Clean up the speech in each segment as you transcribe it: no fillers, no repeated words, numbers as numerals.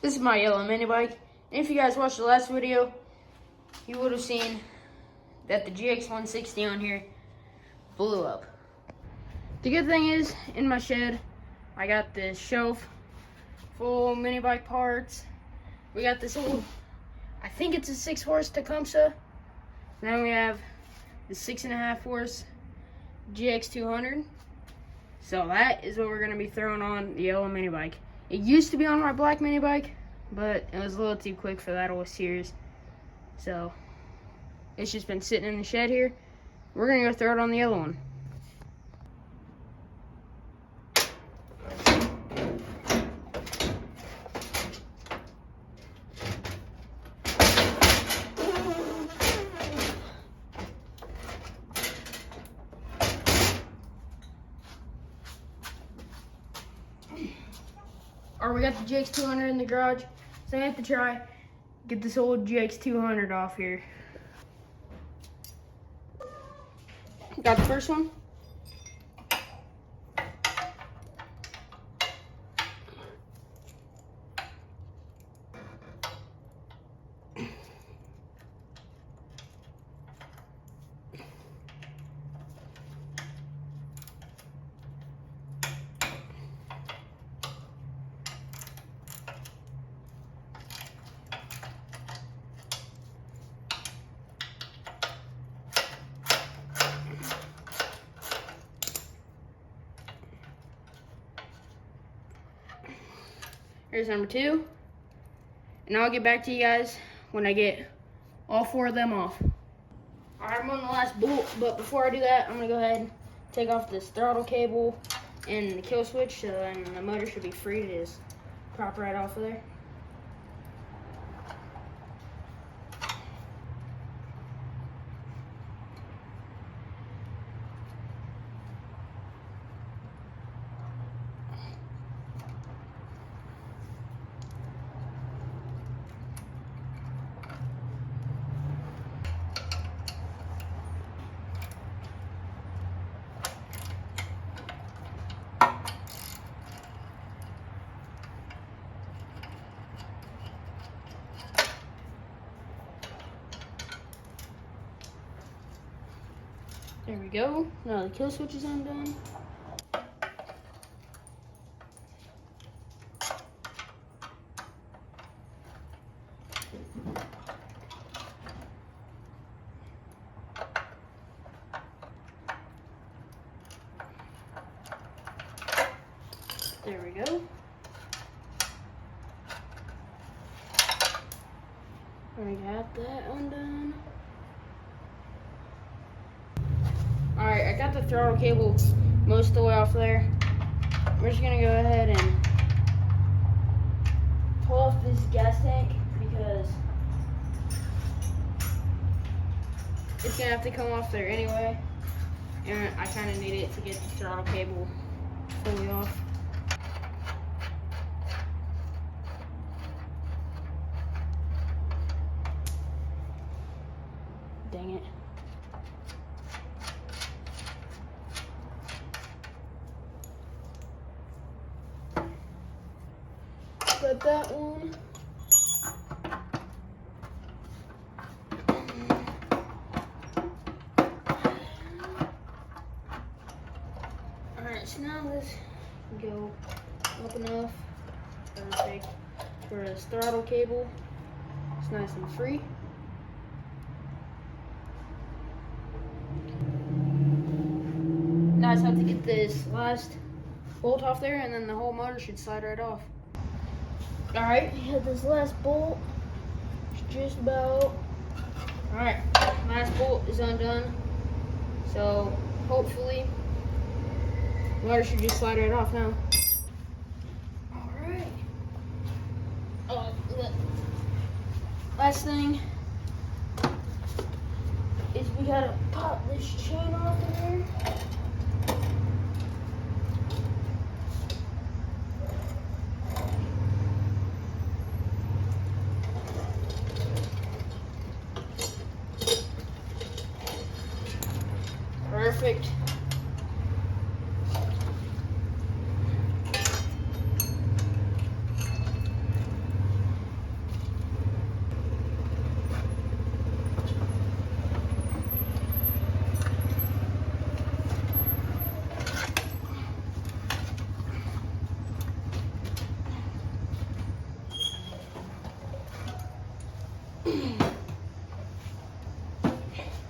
This is my yellow mini bike. And if you guys watched the last video, you would have seen that the gx100 on here blew up. The good thing is, in my shed, I got this shelf full of mini bike parts. We got this old, I think it's a 6-horse Tecumseh. And then we have the 6.5 horse gx200. So that is what we're gonna be throwing on the yellow mini bike. It used to be on my black mini bike, but it was a little too quick for that old Sears. So it's just been sitting in the shed here. We're gonna go throw it on the yellow one. Alright, we got the gx200 in the garage, so I have to try get this old gx200 off here. Got the first one. Here's number 2. And I'll get back to you guys when I get all 4 of them off. Alright, I'm on the last bolt, but before I do that, I'm gonna go ahead and take off this throttle cable and the kill switch, so then the motor should be free to just pop right off of there. There we go. Now the kill switch is undone. There we go. We got that undone. Alright, I got the throttle cable most of the way off there. We're just gonna go ahead and pull off this gas tank because it's gonna have to come off there anyway. And I kinda need it to get the throttle cable fully off. Dang it. Got that one. Alright, so now this can go up enough. Perfect. For this throttle cable. It's nice and free. Now I just have to get this last bolt off there, and then the whole motor should slide right off. Alright, we have this last bolt. It's just about. Alright, last bolt is undone. So hopefully the motor should just slide right off now. Alright. Oh, the last thing is we gotta pop this chain off of there. Perfect.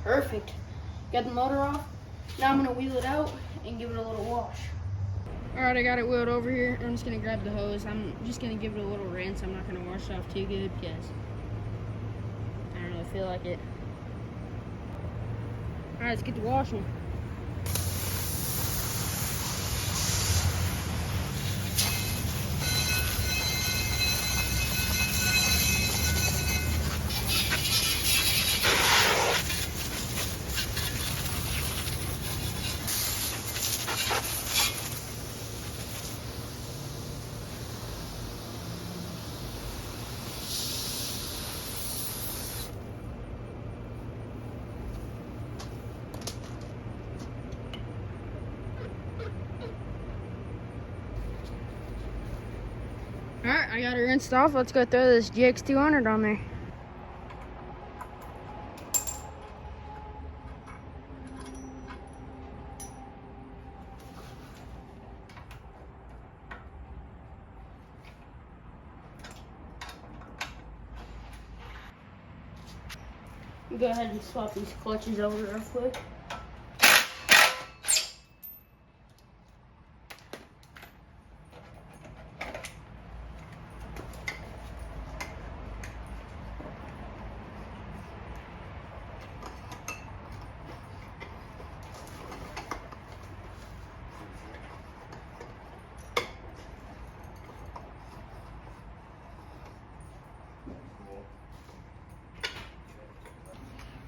Perfect. Got the motor off. Now I'm gonna wheel it out and give it a little wash. All right, I got it wheeled over here. I'm just gonna grab the hose. I'm just gonna give it a little rinse. I'm not gonna wash it off too good because I don't really feel like it. All right, let's get to washing. All right, I got it rinsed off. Let's go throw this gx200 on there. Go ahead and swap these clutches over real quick.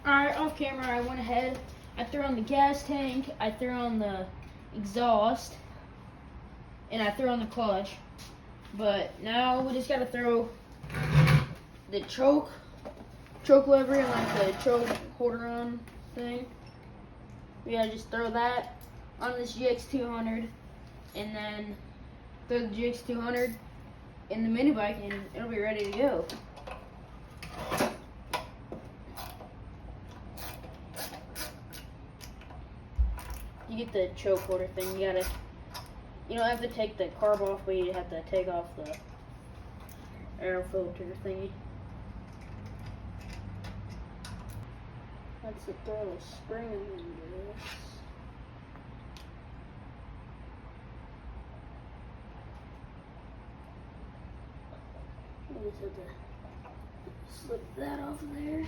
Alright, off camera, I went ahead. I threw on the gas tank, I threw on the exhaust, and I threw on the clutch. But now we just gotta throw the choke lever and like the choke holder on thing. We gotta just throw that on this gx200 and then throw the gx200 in the mini bike and it'll be ready to go. You get the choke holder thing, you don't have to take the carb off, but you have to take off the air filter thingy. Let's throw a spring into this. We just have to slip that off of there.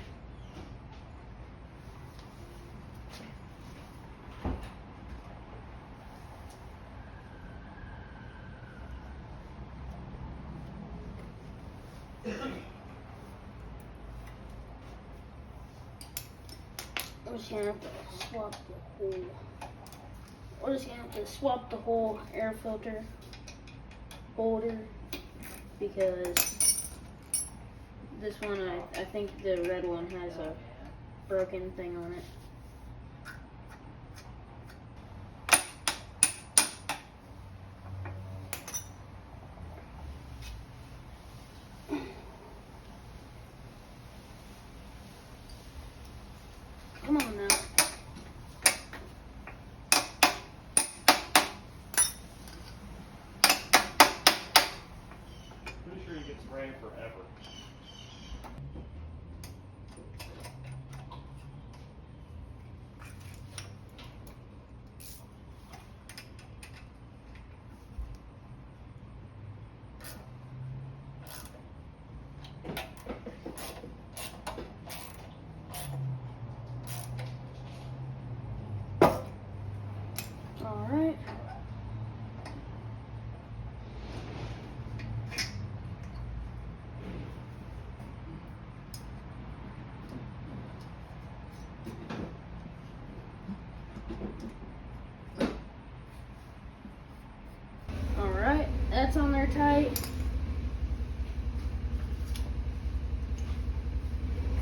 We're just gonna have to swap the whole. We're just gonna have to swap the whole air filter holder because this one, I think the red one has a broken thing on it. Come on now. Pretty sure he gets rain forever. Alright. Alright, that's on there tight.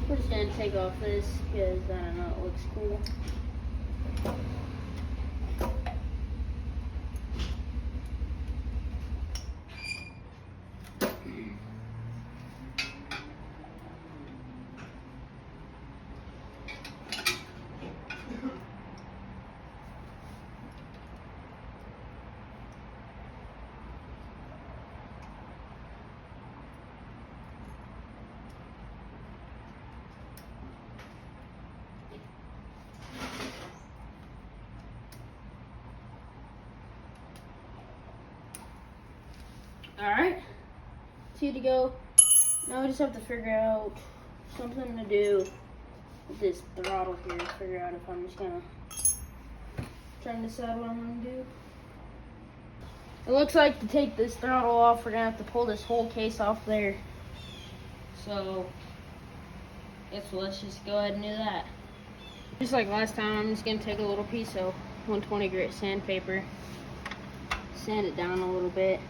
We're just gonna take off this because I don't know, it looks cool. Alright, see to go. Now we just have to figure out something to do with this throttle here. Figure out if I'm just gonna try and decide what I'm gonna do. It looks like to take this throttle off, we're gonna have to pull this whole case off there. So, let's just go ahead and do that. Just like last time, I'm just gonna take a little piece of 120 grit sandpaper, sand it down a little bit,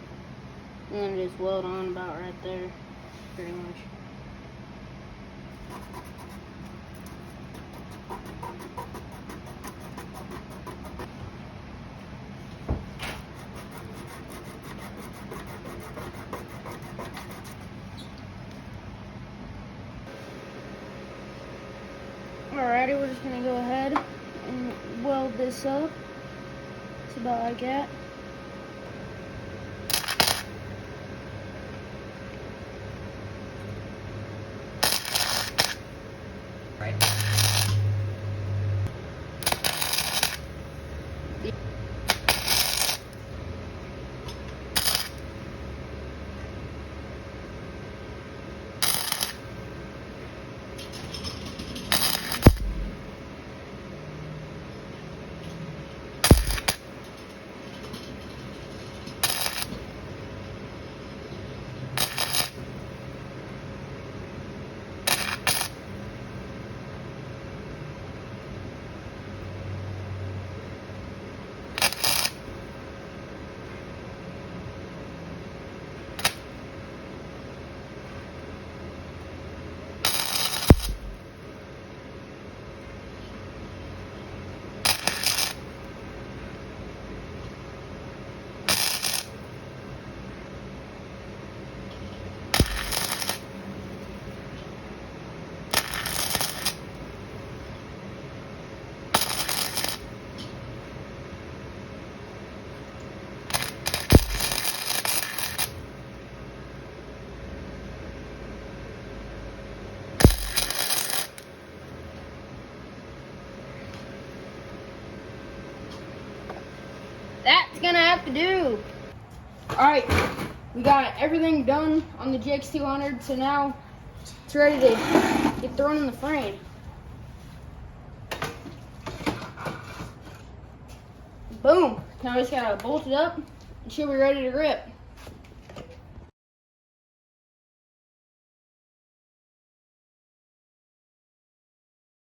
and then just weld on about right there, pretty much. Alrighty, we're just gonna go ahead and weld this up. It's about like that. Right. That's gonna have to do. Alright, we got everything done on the gx200, so now it's ready to get thrown in the frame. Boom. Now we just gotta bolt it up and she'll be ready to rip.